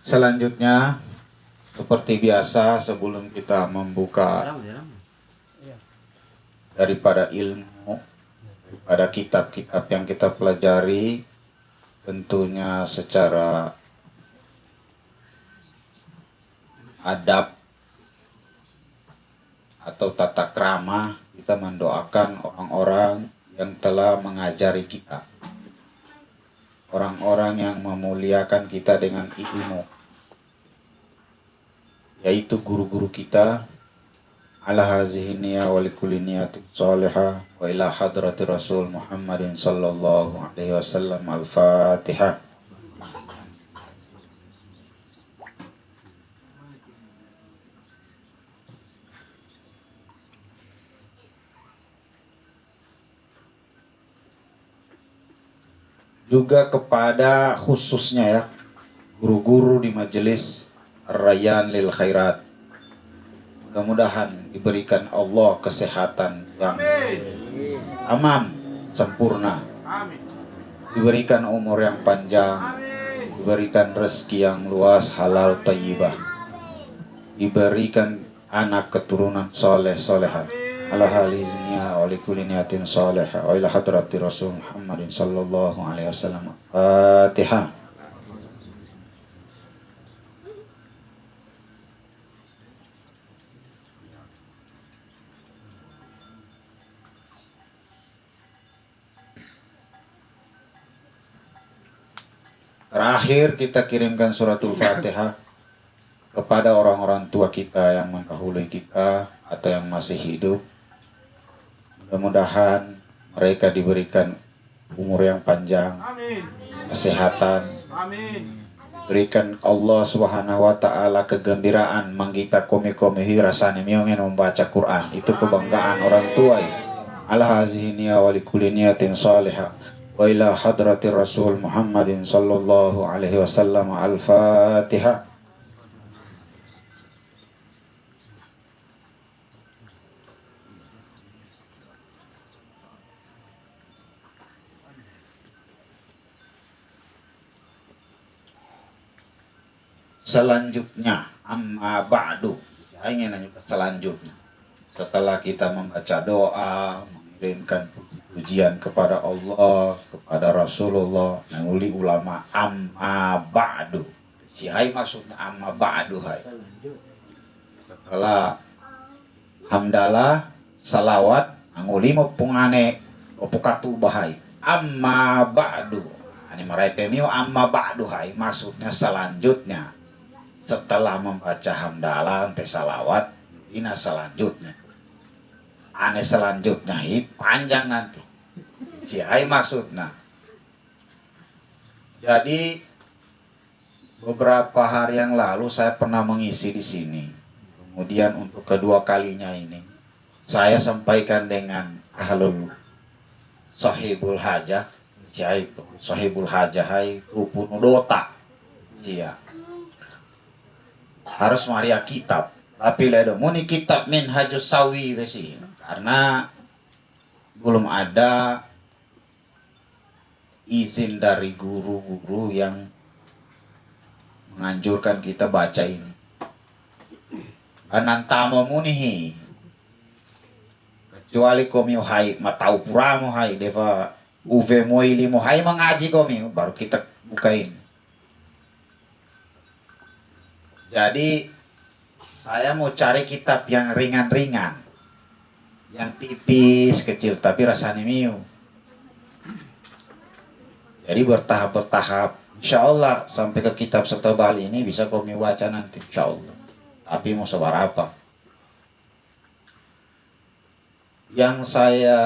Selanjutnya, seperti biasa sebelum kita membuka daripada ilmu, daripada kitab-kitab yang kita pelajari, tentunya secara adab atau tata krama kita mendoakan orang-orang yang telah mengajari kita, orang-orang yang memuliakan kita dengan ilmu, yaitu guru-guru kita. Ala hazihi niyya wa likulli niyatin salihah wa ila hadrati Rasul Muhammadin sallallahu alaihi wasallam. Al-Fatihah. Juga kepada khususnya ya guru-guru di majelis Rayyan lil Khairat, mudah-mudahan diberikan Allah kesehatan yang tamam, sempurna, diberikan umur yang panjang, diberikan rezeki yang luas, halal thayyibah, diberikan anak keturunan soleh solehat. Ala haliznya wa likulli niyatin salihah wa ila hadrati Rasul Muhammadin sallallahu alaihi wasallam. Fatihah. Terakhir kita kirimkan suratul Fatihah kepada orang-orang tua kita yang mendahului kita atau yang masih hidup. Mudah-mudahan mereka diberikan umur yang panjang, kesehatan, berikan Allah Subhanahu wa taala kegembiraan manggita komi-komi rasane miomen membaca Quran. Itu kebanggaan orang tua itu. Ala hazihi niyya wa likulli niyatin salihah wa ila hadrati Rasul Muhammadin sallallahu alaihi wasallam. Al-Fatihah. Selanjutnya, amma ba'du. Saya ingin nanya selanjutnya. Setelah kita membaca doa, mengirimkan pujian kepada Allah, kepada Rasulullah, nanguli ulama amma ba'du. Si hai maksudnya amma ba'du hai. Setelah hamdalah, salawat, nanguli mau pungane, opukatu bahai. Amma ba'du. Ini mereka ini amma ba'du hai, maksudnya selanjutnya. Setelah membaca hamdalah, ante salawat, ini selanjutnya. Ane selanjutnya ini panjang nanti. Si hai maksudnya. Jadi beberapa hari yang lalu saya pernah mengisi di sini. Kemudian untuk kedua kalinya ini saya sampaikan dengan ahlul sahibul hajah. Si hai sahibul hajah hai rupun dota. Cia. Harus maria kitab, tapi ledo muni kitab Minhajus Sawi besi, karena belum ada izin dari guru-guru yang menganjurkan kita baca ini. Anantamo munihi, kecuali komi hai matau puramo hai deva uve moili mo hai mengaji komi, baru kita bukain. Jadi saya mau cari kitab yang ringan-ringan, yang tipis, kecil, tapi rasanya miu. Jadi bertahap-bertahap. Insya Allah sampai ke kitab setebal ini bisa kami baca nanti, insya Allah. Tapi mau seberapa? Yang saya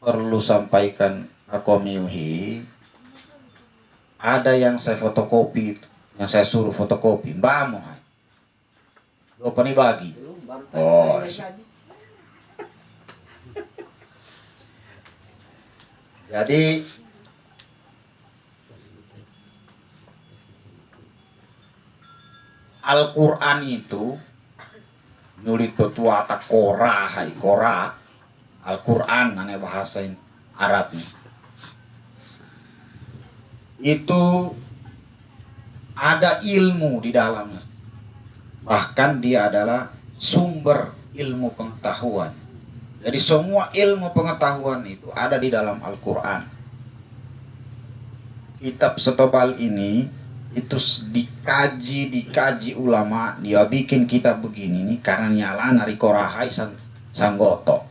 perlu sampaikan akomiuhi, ada yang saya fotokopi, yang saya suruh fotokopi, mbak mau hai. Lupa nih bagi. Oh. Jadi Al-Quran itu nulit tua tak Korah, hai Korah. Al-Quran aneh bahasa Arabnya. Itu ada ilmu di dalamnya. Bahkan dia adalah sumber ilmu pengetahuan. Jadi semua ilmu pengetahuan itu ada di dalam Al-Quran. Kitab setebal ini itu dikaji ulama, dia bikin kitab begini nih karena nyala nari korahai sanggoto.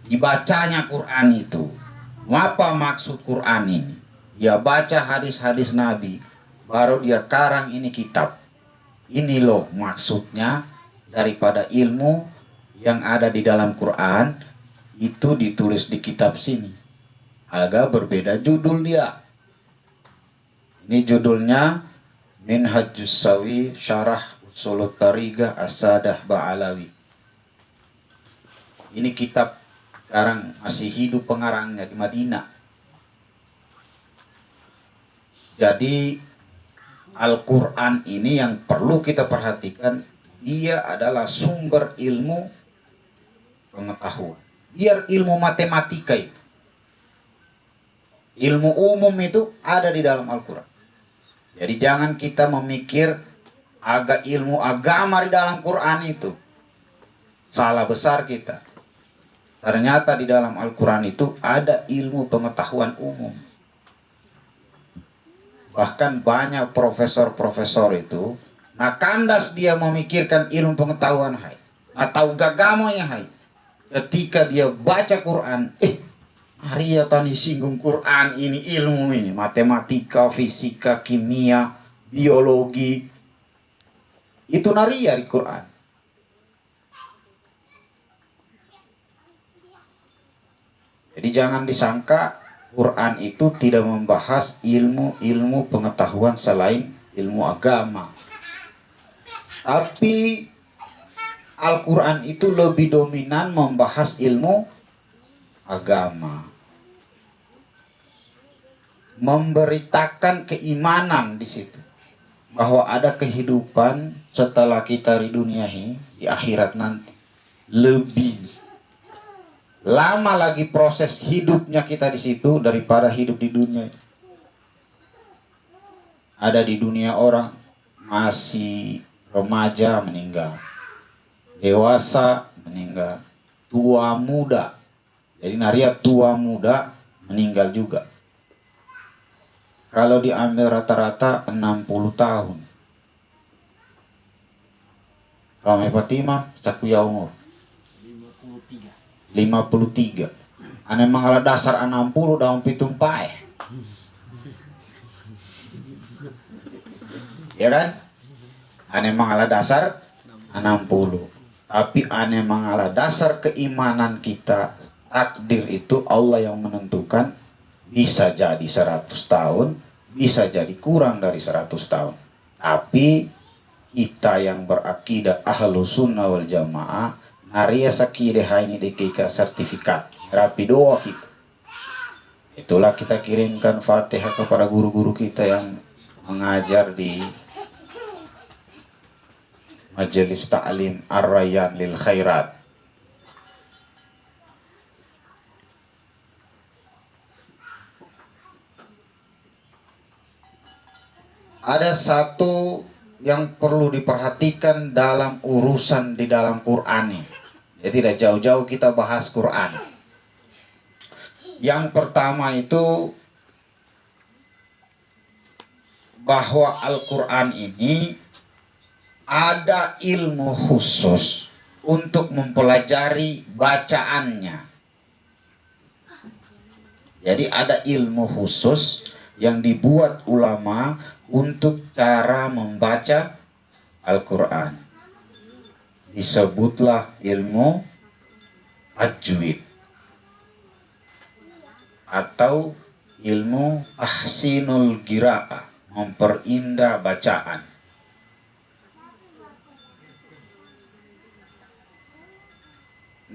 Dibacanya Quran itu. Apa maksud Quran ini? Dia baca hadis-hadis Nabi, baru dia karang ini kitab. Ini loh maksudnya daripada ilmu yang ada di dalam Quran itu ditulis di kitab sini. Agak berbeda judul dia. Ini judulnya Minhajus Sawi Syarah Usulut Tariqah As-Sadah Ba'alawi. Ini kitab sekarang masih hidup pengarangnya di Madinah. Jadi Al-Quran ini yang perlu kita perhatikan, dia adalah sumber ilmu pengetahuan. Biar ilmu matematika itu, ilmu umum itu ada di dalam Al-Quran. Jadi jangan kita memikir ilmu agama di dalam Quran itu. Salah besar kita. Ternyata di dalam Al-Quran itu ada ilmu pengetahuan umum. Bahkan banyak profesor-profesor itu, nah kandas dia memikirkan ilmu pengetahuan hai, atau gagamonya hai. Ketika dia baca Quran, Arya tani singgung Quran ini ilmu ini, matematika, fisika, kimia, biologi. Itu naria di Quran. Jadi jangan disangka Quran itu tidak membahas ilmu-ilmu pengetahuan selain ilmu agama. Tapi Al-Quran itu lebih dominan membahas ilmu agama. Memberitakan keimanan di situ. Bahwa ada kehidupan setelah kita di dunia ini, di akhirat nanti. Lebih lama lagi proses hidupnya kita di situ daripada hidup di dunia. Ada di dunia orang masih remaja meninggal, dewasa meninggal, tua muda. Jadi naria tua muda meninggal juga. Kalau diambil rata-rata 60 tahun. Kami Fatimah sakuya umur 53. Ane mangala dasar 60 daun pitung pae. Ya kan? Ane mangala dasar 60. Tapi ane mangala dasar keimanan kita, takdir itu Allah yang menentukan. Bisa jadi 100 tahun, bisa jadi kurang dari 100 tahun. Tapi kita yang berakidah Ahlus Sunnah wal Jamaah, naria sakire ini dikika sertifikat rapi doa kita. Itulah kita kirimkan Fatihah kepada guru-guru kita yang mengajar di Majelis Ta'lim Ar-Rayyan lil Khairat. Ada satu yang perlu diperhatikan dalam urusan di dalam Quran ini. Ya, tidak jauh-jauh kita bahas Quran. Yang pertama itu bahwa Al-Quran ini ada ilmu khusus untuk mempelajari bacaannya. Jadi ada ilmu khusus yang dibuat ulama untuk cara membaca Al-Quran. Disebutlah ilmu tajwid atau ilmu tahsinul qiraah, memperindah bacaan.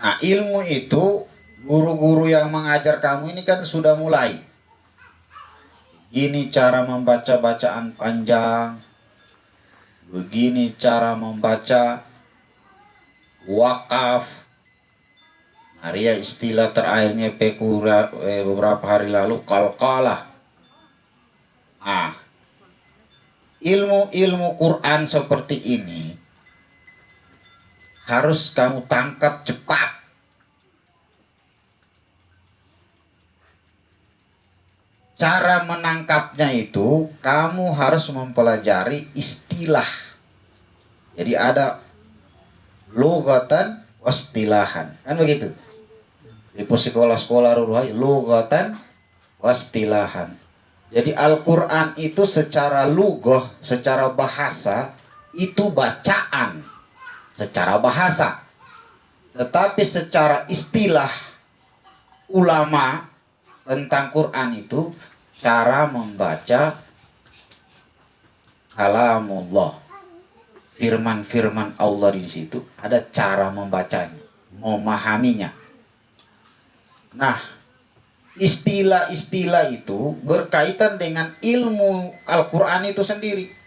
Nah, ilmu itu guru-guru yang mengajar kamu ini kan sudah mulai. Begini cara membaca bacaan panjang, begini cara membaca wakaf. Maria istilah terakhirnya beberapa hari lalu qalqalah. Ah, ilmu-ilmu Quran seperti ini harus kamu tangkap cepat. Cara menangkapnya itu kamu harus mempelajari istilah. Jadi ada lugatan wastilahan, kan begitu. Di sekolah-sekolah ruhai lugatan wastilahan. Jadi Al-Quran itu secara lugah, secara bahasa itu bacaan secara bahasa. Tetapi secara istilah ulama tentang Quran itu cara membaca kalamullah, firman-firman Allah di situ ada cara membacanya, memahaminya. Nah, istilah-istilah itu berkaitan dengan ilmu Al-Quran itu sendiri.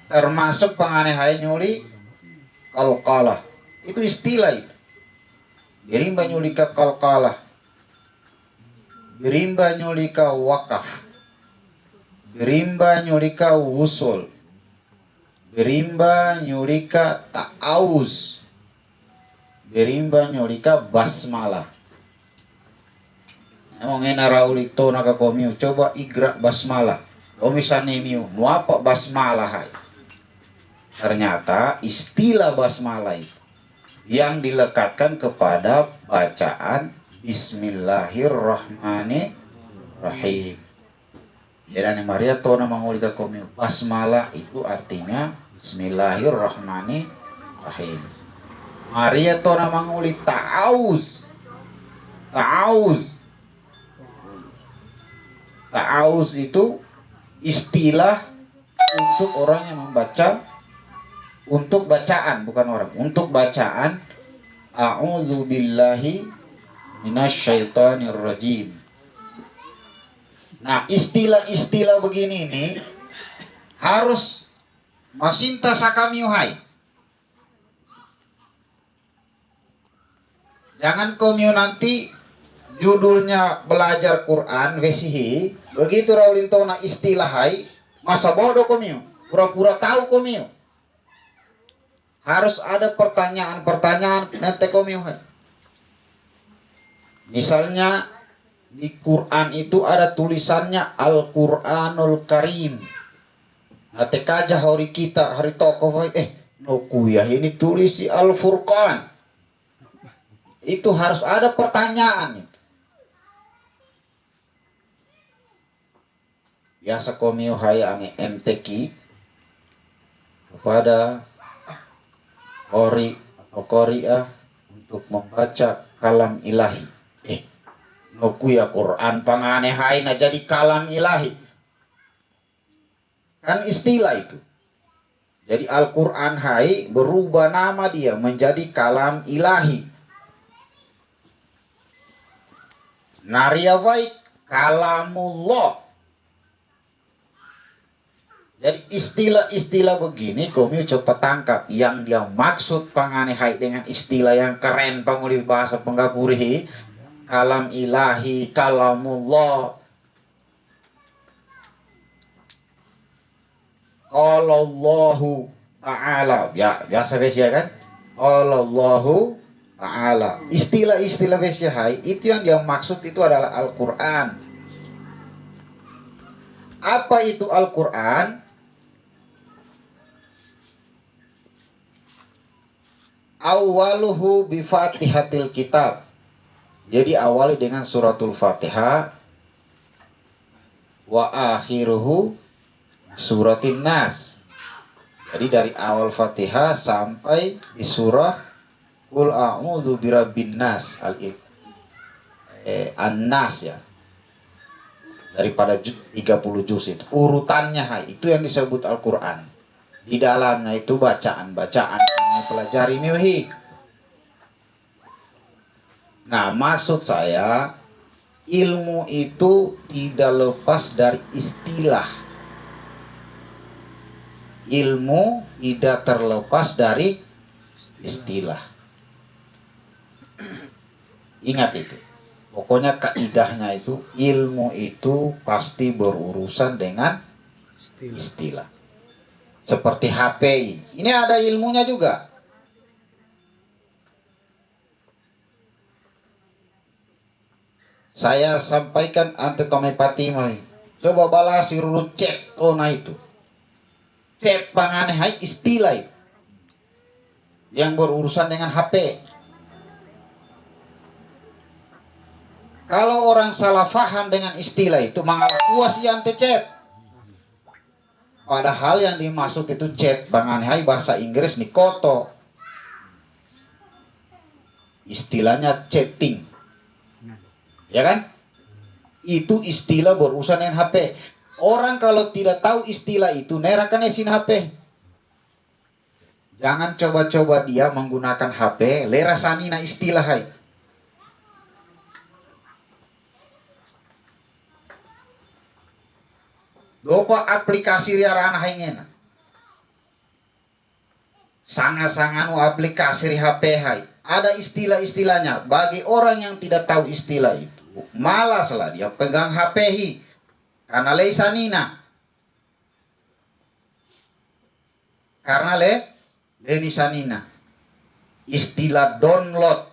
Termasuk penganehan nyuli kalkalah, itu istilah itu. Birimba nyulika kalkalah, birimba nyulika wakaf, birimba nyulika wusul, birimba nyulika ta'awuz, birimba nyulika basmalah. Emang enara ulito nakakomiu, coba igra basmalah. Omisanemiu, nuapa basmalah hai. Ternyata istilah basmalah itu yang dilekatkan kepada bacaan Bismillahirrahmanirrahim. Jadi Maria tona mangulika komi basmalah itu artinya Bismillahirrahmanirrahim. Maria tona manguli ta'awuz. Ta'awuz itu istilah untuk orang yang membaca, untuk bacaan, bukan orang, untuk bacaan a'udzubillahi minasyaitonirrajim. Nah, istilah-istilah begini ini harus masinta sakamiuhai. Jangan komiu nanti judulnya belajar Quran vesihi, begitu raulintona istilahai, masa bodoh komiu, pura-pura tahu komiu. Harus ada pertanyaan-pertanyaan nanti komiu. Misalnya di Quran itu ada tulisannya Al-Quranul Karim. Nanti kajah hari kita, hari tokoh, ya ini tulisi Al-Furqan. Itu harus ada pertanyaan. Biasa komiu hai ane MTQ kepada Qori atau Qori'ah untuk membaca kalam ilahi. Noku ya Quran pangane hai na jadi kalam ilahi. Kan istilah itu. Jadi Al-Quran hai berubah nama dia menjadi kalam ilahi. Naria baik kalamullah. Jadi istilah-istilah begini kami coba tangkap yang dia maksud panganehai dengan istilah yang keren panguli bahasa penggapurihi kalam ilahi, kalamullah. Allahu ta'ala, ya biasa ya kan? Allahu ta'ala. Istilah-istilah besyahai itu yang dia maksud itu adalah Al-Quran. Apa itu Al-Quran? Awaluhu bifatihatil kitab. Jadi awali dengan suratul Fatihah. Wa akhiruhu suratin Nas. Jadi dari awal Fatihah sampai di surah Qul a'udzu birabbin nas An-Nas ya. Daripada 30 juz itu urutannya itu yang disebut Al-Qur'an. Di dalamnya itu bacaan-bacaan yang pelajari miuhi. Nah, maksud saya ilmu itu tidak lepas dari istilah. Ilmu tidak terlepas dari istilah. Ingat itu. Pokoknya kaidahnya itu ilmu itu pasti berurusan dengan istilah. Seperti HP ini ada ilmunya juga. Saya sampaikan ante tome patimai. Coba balas urut chat ona itu. Chat pangane hai istilah itu. Yang berurusan dengan HP. Kalau orang salah faham dengan istilah itu mengakuas yang chat. Padahal yang dimaksud itu chat pangane hai bahasa Inggris nikoto. Istilahnya chatting. Ya kan? Itu istilah berurusan dengan HP. Orang kalau tidak tahu istilah itu, nerakan esin HP. Jangan coba-coba dia menggunakan HP, lerasani na istilah hai. Dopa aplikasi riarana hai ngena. Sangat-sanganu aplikasi ri HP hai. Ada istilah-istilahnya. Bagi orang yang tidak tahu istilah itu, malaslah dia pegang HP hi. Karena leisanina. Karena lenisanina. Istilah download.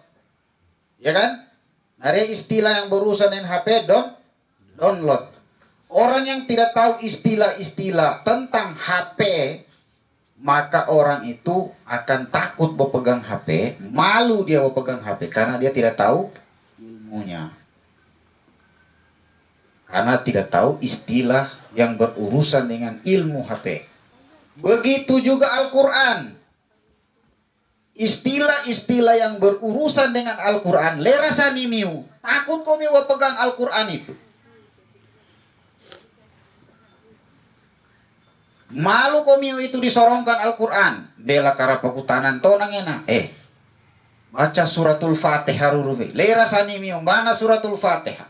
Ya kan? Ada istilah yang berurusan dengan HP download. Orang yang tidak tahu istilah-istilah tentang HP, maka orang itu akan takut berpegang HP, malu dia berpegang HP karena dia tidak tahu ilmunya. Karena tidak tahu istilah yang berurusan dengan ilmu HP. Begitu juga Al-Quran. Istilah-istilah yang berurusan dengan Al-Quran, lerasani miu, takut kau miu berpegang Al-Quran itu. Malu komiu itu disorongkan Al-Quran. Bela karapakutanan tonang enak. Baca suratul Fatihah rurubi. Lerasani miu mana suratul Fatihah.